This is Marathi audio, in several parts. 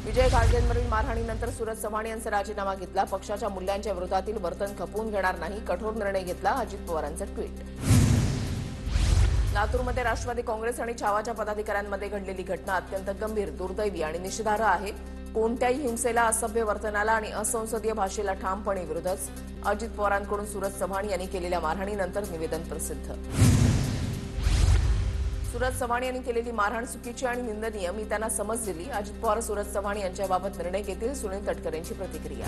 विजय घाडगेंवरील मारहाणीनंतर सूरज चव्हाण यांचा राजीनामा घेतला. पक्षाच्या मूल्यांच्या विरोधातील वर्तन खपवून घेणार नाही, कठोर निर्णय घेतला. अजित पवारांचं ट्विट. लातूरमध्ये राष्ट्रवादी काँग्रेस आणि छावाच्या पदाधिकाऱ्यांमध्ये घडलेली घटना अत्यंत गंभीर, दुर्दैवी आणि निषेधार्ह आहे. कोणत्याही हिंसेला, असभ्य वर्तनाला आणि असंसदीय भाषेला ठामपणे विरोधच. अजित पवारांकडून सूरज चव्हाण यांनी केलेल्या मारहाणीनंतर निवेदन प्रसिद्ध. सूरज चव्हाण यांनी केलेली मारहाण चुकीची आणि निंदनीय, मी त्यांना समज दिली. अजित पवार सूरज चव्हाण यांच्याबाबत निर्णय घेतील. सुनील तटकरेंची प्रतिक्रिया.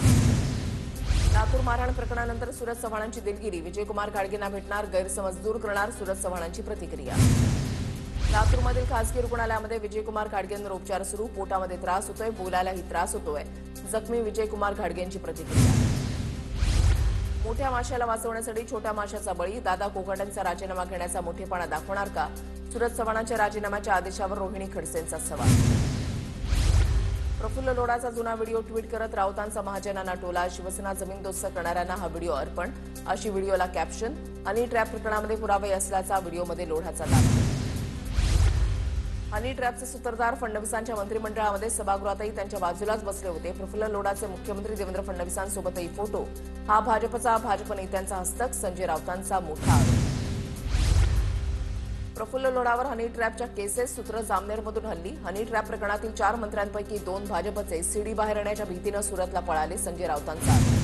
लातूर मारहाण प्रकरणानंतर सूरज चव्हाणांची दिलगिरी, विजयकुमार घाडगेंना भेटणार, गैरसमज दूर करणार. सूरज चव्हाणांची प्रतिक्रिया. लातूरमधील खासगी रुग्णालयामध्ये विजयकुमार घाडगेंवर उपचार सुरू, पोटामध्ये त्रास होतोय, बोलायलाही त्रास होतोय. जखमी विजयकुमार घाडगेंची प्रतिक्रिया. मोठ्या माशाला वाचवण्यासाठी छोट्या माशाचा बळी, दादा कोकाटेंचा राजीनामा घेण्याचा मोठेपणा दाखवणार का? सूरज चव्हाणांच्या राजीनाम्याच्या आदेशावर रोहिणी खडसेंचा सवाल. प्रफुल्ल लोढाचा जुना व्हिडिओ ट्विट करत राऊतांचा महाजनांना टोला, शिवसेना जमीनदोस्त करणाऱ्यांना हा व्हिडिओ अर्पण, अशी व्हिडिओला कॅप्शन. हनी ट्रॅप प्रकरणामध्ये पुरावे असल्याचा व्हिडिओमध्ये लोढाचा दावा. हनी ट्रॅपचे सूत्रधार फडणवीसांच्या मंत्रिमंडळामध्ये सभागृहातही त्यांच्या बाजूलाच बसले होते. प्रफुल्ल लोढाचे मुख्यमंत्री देवेंद्र फडणवीसांसोबतही फोटो, हा भाजप नेत्यांचा हस्तक. संजय राऊतांचा मोठा आरोप. प्रफुल्ल लोढावर हनी ट्रॅपच्या केसेस, सूत्र जामनेरमधून हल्ली. हनी ट्रॅप प्रकरणातील 4 मंत्र्यांपैकी 2 भाजपचे सीडी बाहेर येण्याच्या भीतीनं सुरतला पळाले. संजय राऊतांचा आरोप.